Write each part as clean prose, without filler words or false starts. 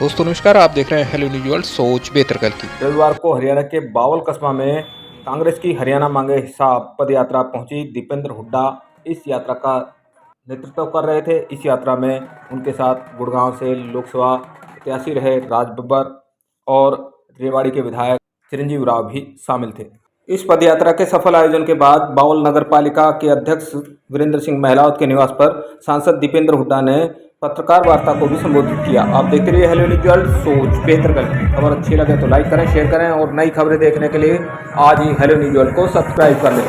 दोस्तों नमस्कार, आप देख रहे हैं हेलो न्यूज वर्ल्ड। सोच बेहतर कल की। रविवार को हरियाणा के बावल कस्बा में कांग्रेस की हरियाणा मांगे हिसाब पद यात्रा पहुंची। दीपेंद्र हुड्डा इस यात्रा का नेतृत्व कर रहे थे। इस यात्रा में उनके साथ गुड़गांव से लोकसभा प्रत्याशी रहे राज बब्बर और रेवाड़ी के विधायक चिरंजीव राव भी शामिल थे। इस पदयात्रा के सफल आयोजन के बाद बावल नगर पालिका के अध्यक्ष वीरेंद्र सिंह महलावत के निवास पर सांसद दीपेंद्र हुड्डा ने पत्रकार वार्ता को भी संबोधित किया। आप देखते रहिए हेलो न्यूज वर्ल्ड, सोच बेहतर कल की। खबर अच्छी लगे तो लाइक करें, शेयर करें और नई खबरें देखने के लिए आज ही हेलो न्यूज वर्ल्ड को सब्सक्राइब कर लें।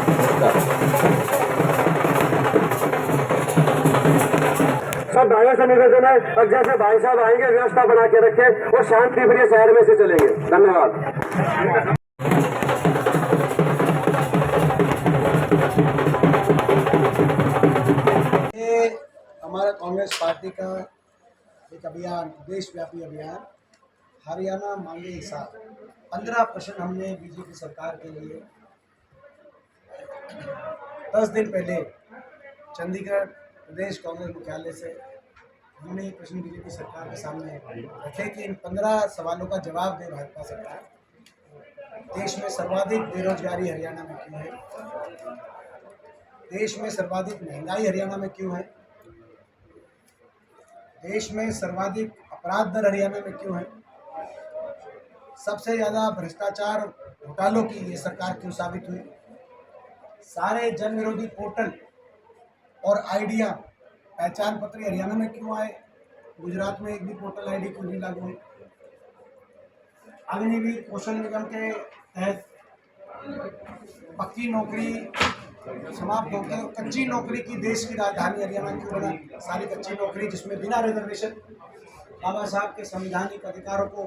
सब भाइयों से निवेदन है, और जैसे भाई साहब आएंगे व्यवस्था बना के रखे और शांति प्रिय शहर में से चलेंगे। धन्यवाद। ये हमारा कांग्रेस पार्टी का एक अभियान, देशव्यापी अभियान हरियाणा मांगे हिसाब 15% हमने बीजेपी सरकार के लिए 10 दिन पहले चंडीगढ़ प्रदेश कांग्रेस मुख्यालय से हमने ये प्रश्न बीजेपी सरकार के सामने रखे कि इन 15 सवालों का जवाब दे भाजपा सरकार। देश में सर्वाधिक बेरोजगारी हरियाणा में क्यों है? देश में सर्वाधिक महंगाई हरियाणा में क्यों है? देश में सर्वाधिक अपराध दर हरियाणा में क्यों है? सबसे ज़्यादा भ्रष्टाचार घोटालों की ये सरकार क्यों साबित हुई? सारे जन विरोधी पोर्टल और आईडिया पहचान पत्र हरियाणा में क्यों आए? गुजरात में एक भी पोर्टल आईडी क्यों नहीं लागू हुई? अग्निवीर कौशल निगम के तहत पक्की नौकरी समाप्त होकर कच्ची नौकरी की देश की राजधानी हरियाणा क्यों बना? सारी कच्ची नौकरी जिसमें बिना रिजर्वेशन बाबा साहब के संवैधानिक अधिकारों को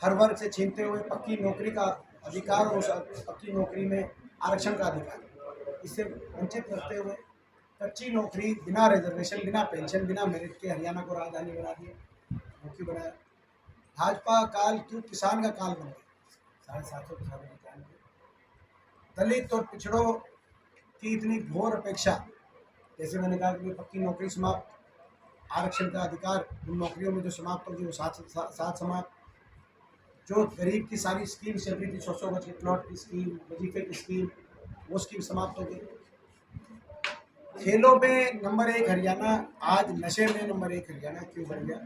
हर वर्ग से छीनते हुए पक्की नौकरी का अधिकार और उस पक्की नौकरी में आरक्षण का अधिकार, इससे वंचित करते हुए कच्ची नौकरी बिना रिजर्वेशन, बिना पेंशन, बिना मेरिट के हरियाणा को राजधानी बना दिया। वो क्यों बनाया? भाजपा काल क्यों किसान का काल बन गया? 750 किसानों की जान गई। दलित और पिछड़ों की इतनी घोर अपेक्षा, जैसे मैंने कहा कि पक्की नौकरी समाप्त, आरक्षण का अधिकार उन नौकरियों में जो समाप्त होगी वो साथ समाप्त, जो गरीब की सारी स्कीम चल रही थी, 100 गज के प्लॉट की स्कीम, वजीफे की स्कीम, वो स्कीम समाप्त हो गई। खेलों में नंबर 1 हरियाणा, आज नशे में नंबर 1 हरियाणा क्यों बन गया?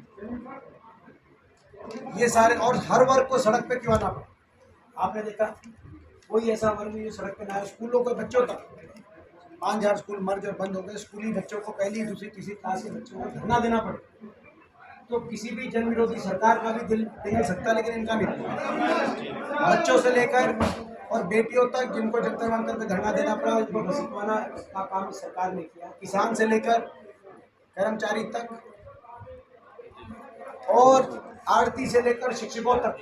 ये सारे, और हर वर्ग को सड़क पे क्यों आना पड़ा? आपने देखा कोई ऐसा वर्ग नहीं जो सड़क पे ना आए। स्कूलों के बच्चों तक 5000 स्कूल मर्ज और बंद हो गए। स्कूली बच्चों को, पहली दूसरी तीसरी क्लास के बच्चों को धरना देना पड़े। तो किसी भी जन विरोधी सरकार का भी दिल पिघल सकता, लेकिन इनका नहीं। बच्चों से लेकर और बेटियों तक जिनको जंतर मंतर पे धरना देना पड़ा, उनको घसीटवाना का काम सरकार ने किया। किसान से लेकर कर्मचारी तक और आड़ती से लेकर शिक्षकों तक,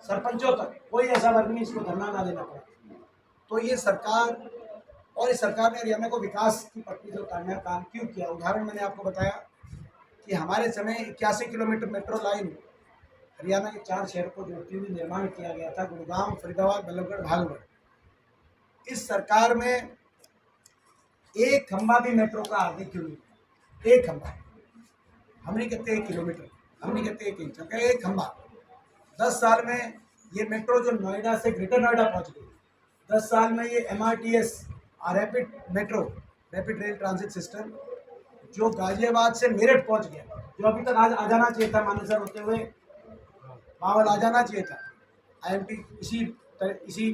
सरपंचों तक, कोई ऐसा वर्ग नहीं इसको धरना ना देना पड़ा। तो ये सरकार, और इस सरकार ने हरियाणा को विकास की पटरी से उतारने का काम क्यों किया? उदाहरण मैंने आपको बताया कि हमारे समय 81 किलोमीटर मेट्रो लाइन हरियाणा के 4 शहर को जोड़ते हुए निर्माण किया गया था, गुड़गांव, फरीदाबाद, बल्लभगढ़, भागलगढ़। इस सरकार में एक खंबा भी मेट्रो का आगे क्यों नहीं? एक खंबा, हम नहीं कहते 1 किलोमीटर, हम नहीं कहते 1 इंच, एक खंबा। 10 साल में ये मेट्रो जो नोएडा से ग्रेटर नोएडा पहुंच गई, 10 साल में ये MRTS rapid metro, rapid rail transit system, जो गाजियाबाद से मेरठ पहुंच गया, जो अभी तक आज आ जाना चाहिए था, मानेसर होते हुए बावल आ जाना चाहिए था। IMT इसी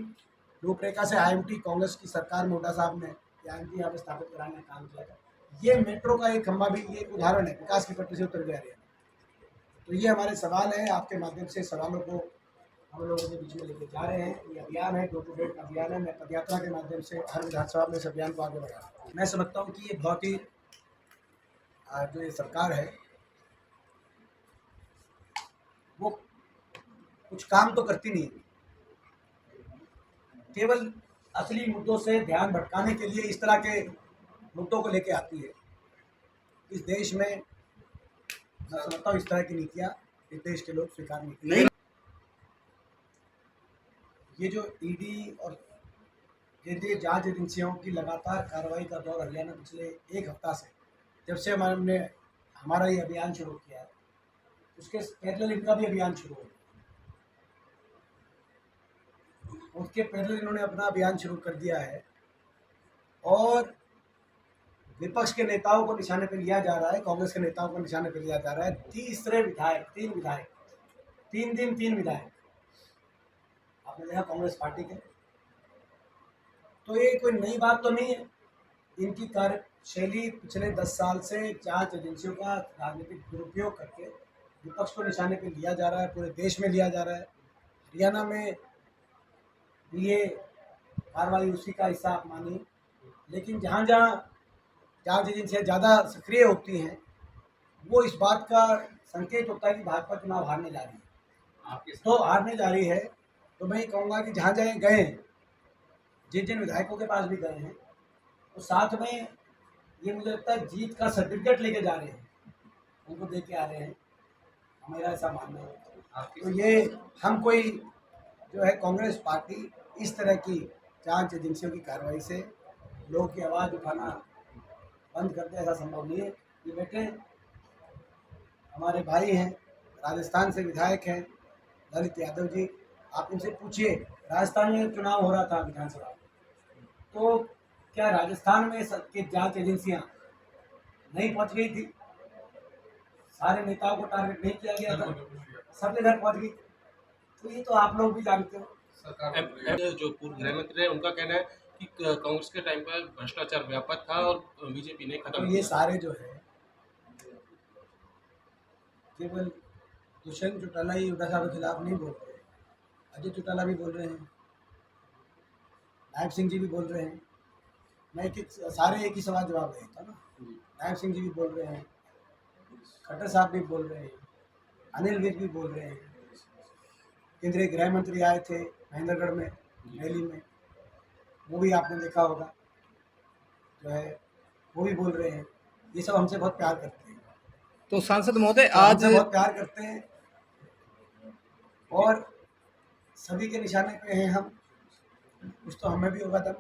रूपरेखा से IMT कांग्रेस की सरकार में हुड्डा साहब ने IMT यहाँ पे स्थापित कराने का काम किया था। ये मेट्रो का एक खंबा भी ये उदाहरण है, विकास की पटरी से उतर गया है। तो ये हमारे सवाल है, आपके माध्यम से सवालों को हम लोगों के बीच में लेके जा रहे हैं। ये अभियान है, डोर टू डोर अभियान है। मैं पदयात्रा के माध्यम से हर विधानसभा में इस अभियान को आगे बढ़ा रहा हूँ। मैं समझता हूँ कि ये बहुत ही जो ये सरकार है वो कुछ काम तो करती नहीं, केवल असली मुद्दों से ध्यान भटकाने के लिए इस तरह के मुद्दों को लेके आती है। इस देश में मैं समझता हूँ इस तरह की नीतियाँ इस देश के लोग स्वीकार नहीं। ये जो ईडी और केंद्रीय जांच एजेंसियों की लगातार कार्रवाई का दौर हरियाणा पिछले 1 हफ्ता से, जब से हमारा ये अभियान शुरू किया है, उसके पैरेलल इनका भी अभियान शुरू हो, उसके पैरेलल इन्होंने अपना अभियान शुरू कर दिया है और विपक्ष के नेताओं को निशाने पर लिया जा रहा है, कांग्रेस के नेताओं को निशाने पर लिया जा रहा है। तीन विधायक 3 विधायक आपने देखा कांग्रेस पार्टी के। तो ये कोई नई बात तो नहीं है। इनकी कार्यशैली पिछले 10 साल से जांच एजेंसियों का राजनीतिक दुरुपयोग करके विपक्ष को निशाने पर लिया जा रहा है, पूरे देश में लिया जा रहा है। हरियाणा में ये कार्रवाई उसी का हिस्सा आप मानिए, लेकिन जहाँ जहाँ जांच एजेंसियाँ ज़्यादा सक्रिय होती हैं वो इस बात का संकेत होता है कि भाजपा चुनाव हारने जा रही है। तो हारने जा रही है तो मैं ये कहूँगा कि जहाँ जहाँ गए हैं, जिन जिन विधायकों के पास भी गए हैं, तो साथ में ये मुझे लगता है जीत का सर्टिफिकेट लेके जा रहे हैं, उनको दे के आ रहे हैं, मेरा ऐसा मानना है। तो ये हम कोई जो है कांग्रेस पार्टी इस तरह की जांच एजेंसियों की कार्रवाई से लोगों की आवाज़ उठाना बंद कर दे, ऐसा संभव नहीं है। ये बेटे हमारे भाई हैं, राजस्थान से विधायक हैं ललित यादव जी, आप इनसे पूछिए। राजस्थान में चुनाव हो रहा था विधानसभा, तो क्या राजस्थान में की जांच एजेंसियां नहीं पहुंच गई थी? सारे नेताओं को टारगेट नहीं किया गया था, सबके घर पहुंच गई। तो ये तो आप लोग भी जानते हो। जो पूर्व गृह मंत्री है उनका कहना है कि कांग्रेस के टाइम पर भ्रष्टाचार व्यापक था और बीजेपी ने खत्म तो ये सारे जो है केवल दुष्यंत चौटाला ही हुड्डा साहब के खिलाफ नहीं बोल रहे, अजय चौटाला भी बोल रहे हैं, नायब सिंह जी भी बोल रहे हैं। मैं सारे एक ही सवाल जवाब देता ना। नायब सिंह जी भी बोल रहे हैं, खट्टर साहब भी बोल रहे हैं, अनिल विज भी बोल रहे हैं। केंद्रीय गृह मंत्री आए थे महेंद्रगढ़ में रैली में, वो भी आपने देखा होगा, जो है वो भी बोल रहे हैं। ये सब हमसे बहुत प्यार करते हैं। तो सांसद महोदय आज आज बहुत प्यार करते हैं और सभी के निशाने पे हैं हम, कुछ तो हमें भी होगा दम।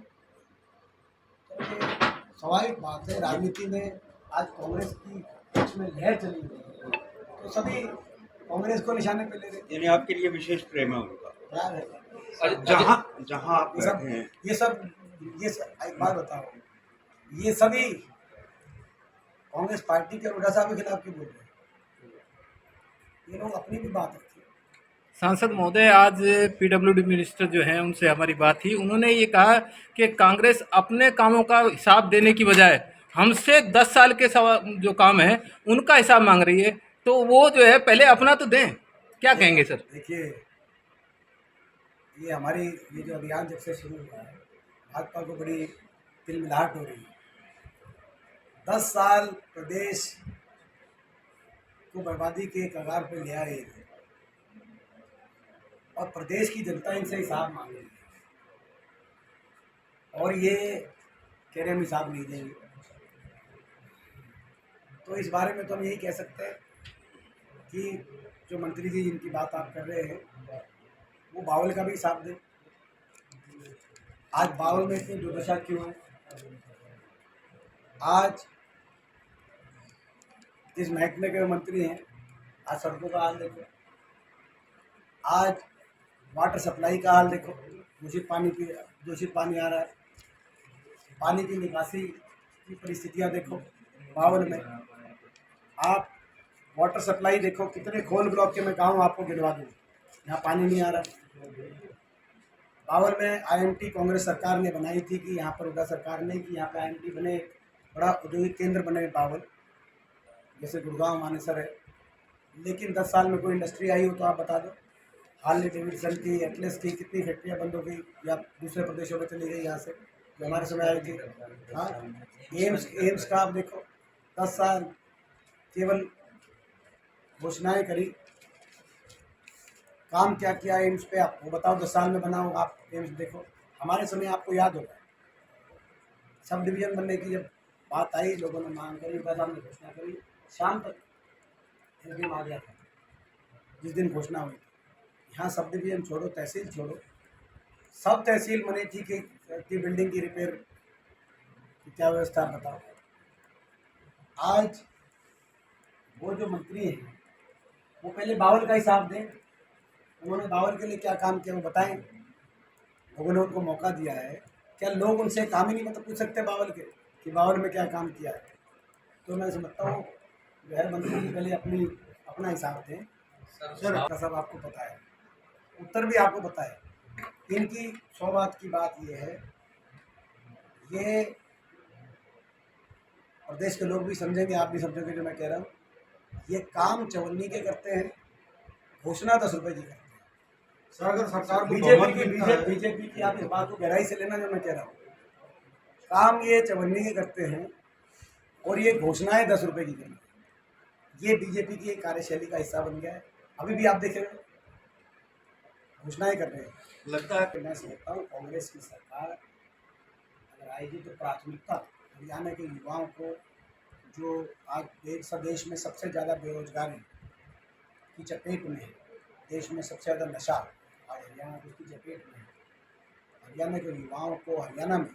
तो ये स्वाभाविक बात है, राजनीति में आज कांग्रेस की पक्ष में लहर चली हुई है, तो सभी कांग्रेस को निशाने पे ले रहे हैं। यानी आपके लिए विशेष प्रेम है उनका। प्यार है। जहाँ जहाँ आप ये सब बैठे हैं, एक बात बताओ, ये सभी कांग्रेस पार्टी के हुड्डा साहब के खिलाफ क्यों बोल रहे हैं? ये लोग अपनी भी बात रखते हैं। सांसद महोदय आज पीडब्ल्यूडी मिनिस्टर जो हैं उनसे हमारी बात थी, उन्होंने ये कहा कि कांग्रेस अपने कामों का हिसाब देने की बजाय हमसे 10 साल के जो काम है उनका हिसाब मांग रही है, तो वो जो है पहले अपना तो दें। क्या कहेंगे सर? देखिए, ये हमारी ये जो अभियान जब से शुरू हुआ है, भाजपा को बड़ी तिलमिलाहट हो रही है। 10 साल प्रदेश को बर्बादी के कगार पर ले आए और प्रदेश की जनता इनसे हिसाब मांग रही है, और ये कह रहे हम हिसाब नहीं देंगे। तो इस बारे में तो हम यही कह सकते हैं कि जो मंत्री जी जिनकी बात आप कर रहे हैं वो बावल का भी हिसाब दें। आज बावल में इतनी दुर्दशा क्यों है? आज जिस महकमे के मंत्री हैं, आज सड़कों का हाल देखो, आज वाटर सप्लाई का हाल देखो, दूषित पानी आ रहा है, पानी की निकासी की परिस्थितियां देखो बावल में। आप वाटर सप्लाई देखो, कितने खोल ब्लॉक के मैं गाँव आपको गिनवा दूँ यहाँ पानी नहीं आ रहा। बावल में आईएमटी कांग्रेस सरकार ने बनाई थी कि यहाँ पर हुड्डा सरकार ने कि यहाँ पे आईएमटी बने, बड़ा औद्योगिक केंद्र बने बावल, जैसे गुड़गांव मानेसर है। लेकिन 10 साल में कोई इंडस्ट्री आई हो तो आप बता दो। हार्ले डेविडसन की, एटलस की कितनी फैक्ट्रियाँ बंद हो गई या दूसरे प्रदेशों में चली गई यहाँ से, जो हमारे समय आई थी। हाँ, एम्स का आप देखो, 10 साल केवल घोषणाएं करी, काम क्या किया एम्स पे आप वो बताओ। 10 साल में बनाओ आप एम्स देखो। हमारे समय आपको याद होगा सब डिवीज़न बनने की जब बात आई, लोगों ने मांग करी, साहब ने घोषणा करी, शाम तक एमपी आ गया था जिस दिन घोषणा हुई। यहाँ सब डिवीज़न छोड़ो, तहसील छोड़ो, सब तहसील बने थी कि बिल्डिंग की रिपेयर की क्या व्यवस्था बताओ। आज वो जो मंत्री हैं वो पहले बावल का हिसाब दें, उन्होंने बावल के लिए क्या काम किया वो बताएं। लोगों ने उनको मौका दिया है, क्या लोग उनसे काम ही नहीं मतलब पूछ सकते बावल के कि बावल में क्या काम किया है? तो मैं समझता हूँ गृह मंत्री जी पहले अपना हिसाब दें। सर का सब आपको पता है, उत्तर भी आपको पता है। इनकी सौभाग्य की बात ये है, ये और देश के लोग भी समझेंगे, आप भी समझेंगे जो मैं कह रहा हूँ, ये काम चवन्नी के करते हैं, घोषणा 10 रुपए की करते हैं। सर अगर सरकार को बीजेपी की आप इस बात को गहराई से लेना जो मैं कह रहा हूँ, काम ये चवन्नी के करते हैं और ये घोषणाएं 10 रुपए की करनी है। ये बीजेपी की एक कार्यशैली का हिस्सा बन गया है। अभी भी आप देखेंगे घोषणाएं कर रहे हैं। लगता है कि मैं समझता हूँ कांग्रेस की सरकार अगर आएगी तो प्राथमिकता हरियाणा के युवाओं को, जो आज देश में सबसे ज़्यादा बेरोजगारी की चपेट में है, देश में सबसे ज़्यादा नशा आज हरियाणा उसकी चपेट में है, हरियाणा के युवाओं को हरियाणा में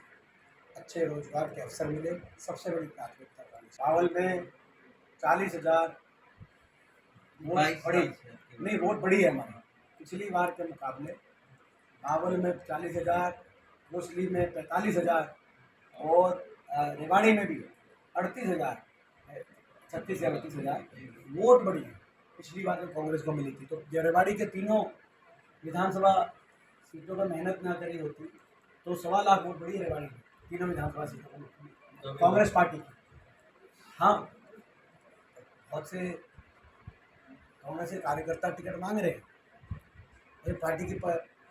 अच्छे रोजगार के अवसर मिले, सबसे बड़ी प्राथमिकता कांग्रेस। बावल में 40,000 वोट बढ़ी है हमारी पिछली बार के मुकाबले। बावल में 40,000, कोसली में 45,000 और रेवाड़ी में भी 38,000, 36 या 38,000 वोट बढ़ी है पिछली बार में कांग्रेस को मिली थी। तो रेवाड़ी के तीनों विधानसभा सीटों पर मेहनत ना करी होती तो 1.25 लाख वोट बढ़ी रेवाड़ी में, तीनों विधानसभा सीटों पर कांग्रेस पार्टी की। हाँ, बहुत से कांग्रेस के कार्यकर्ता टिकट मांग रहे हैं। पार्टी के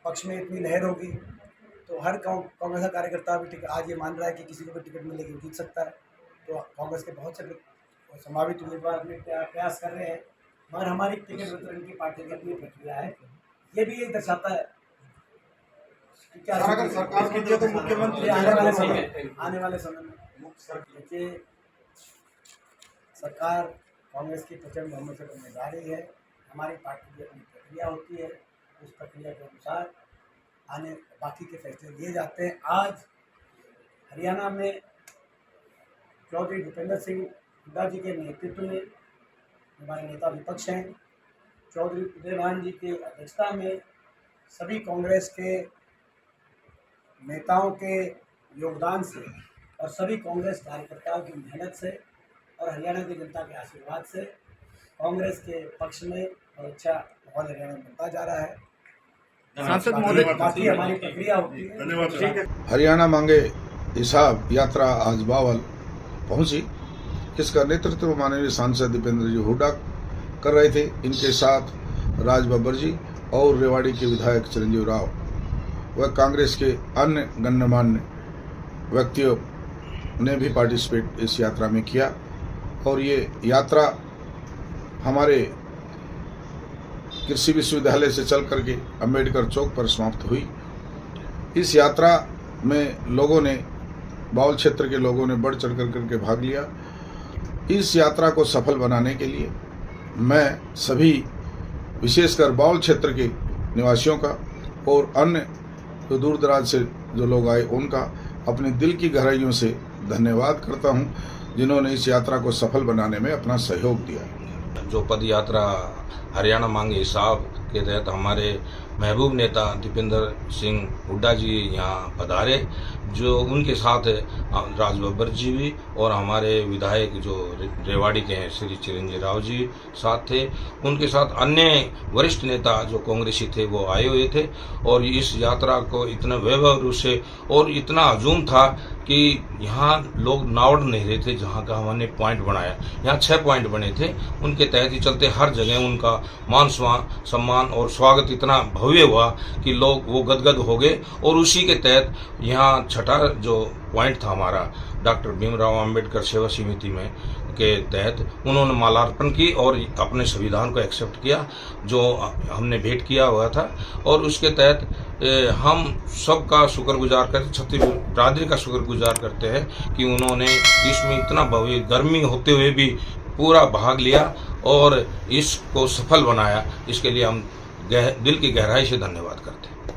पक्ष में इतनी लहर होगी तो हर कांग्रेस का कार्यकर्ता भी टिकट आज ये मान रहा है कि किसी को भी टिकट मिलेगी जीत सकता है। तो कांग्रेस के बहुत से संभावित उम्मीदवार अपने प्रयास कर रहे हैं, मगर हमारी टिकट वितरण की पार्टी की अपनी प्रक्रिया है। ये भी ये दर्शाता है कि क्या अगर सरकार की तो मुख्यमंत्री आने वाले समय में देखिए सरकार कांग्रेस की प्रचंड बहुमत से बनने जा रही है। हमारी पार्टी की अपनी प्रक्रिया होती है, उस प्रक्रिया के अनुसार आने बाकी के फैसले लिए जाते हैं। आज हरियाणा में चौधरी भूपेंद्र सिंह हुड्डा जी के नेतृत्व में हमारे नेता विपक्ष हैं, चौधरी उदयभान जी की अध्यक्षता में सभी कांग्रेस के नेताओं के योगदान से और सभी कांग्रेस कार्यकर्ताओं की मेहनत से और हरियाणा की जनता के आशीर्वाद से कांग्रेस के पक्ष में और अच्छा माहौल हरियाणा में बनता जा रहा है। सांसद महोदय, बाकी हमारी प्रक्रिया होती है। धन्यवाद। हरियाणा मांगे हिसाब यात्रा आज बावल पहुंची। इसका नेतृत्व माननीय सांसद दीपेंद्र जी हुड्डा कर रहे थे। इनके साथ राज बब्बर जी और रेवाड़ी के विधायक चिरंजीव राव व कांग्रेस के अन्य गण्यमान्य व्यक्तियों ने भी पार्टिसिपेट इस यात्रा में किया और ये यात्रा हमारे कृषि विश्वविद्यालय से चल करके अम्बेडकर चौक पर समाप्त हुई। इस यात्रा में लोगों ने, बावल क्षेत्र के लोगों ने बढ़ चढ़ करके भाग लिया। इस यात्रा को सफल बनाने के लिए मैं सभी, विशेषकर बावल क्षेत्र के निवासियों का और अन्य जो दूर दराज से जो लोग आए उनका अपने दिल की गहराइयों से धन्यवाद करता हूं, जिन्होंने इस यात्रा को सफल बनाने में अपना सहयोग दिया। जो पद यात्रा हरियाणा मांगे हिसाब के तहत हमारे महबूब नेता दीपेंद्र सिंह हुड्डा जी यहाँ पधारे, जो उनके साथ राज बब्बर जी भी और हमारे विधायक जो रेवाड़ी के हैं श्री चिरंजीव राव जी साथ थे। उनके साथ अन्य वरिष्ठ नेता जो कांग्रेसी थे वो आए हुए थे और इस यात्रा को इतना वैभव रूप से और इतना हजूम था कि यहाँ लोग नावड़ नहीं रहे थे। जहाँ का हमने पॉइंट बनाया, यहाँ 6 पॉइंट बने थे, उनके तहत ही चलते हर जगह उनका मान सम्मान और स्वागत इतना भव्य हुआ कि लोग वो गदगद हो गए। और उसी के तहत यहाँ छठा जो पॉइंट था हमारा डॉक्टर भीमराव अंबेडकर सेवा समिति में के तहत उन्होंने मालार्पण की और अपने संविधान को एक्सेप्ट किया जो हमने भेंट किया हुआ था। और उसके तहत हम सबका शुक्रगुजार करते, छत्तीसगढ़ बिरादरी का शुक्रगुजार करते हैं कि उन्होंने इसमें इतना भव्य गर्मी होते हुए भी पूरा भाग लिया और इसको सफल बनाया। इसके लिए हम दिल की गहराई से धन्यवाद करते हैं।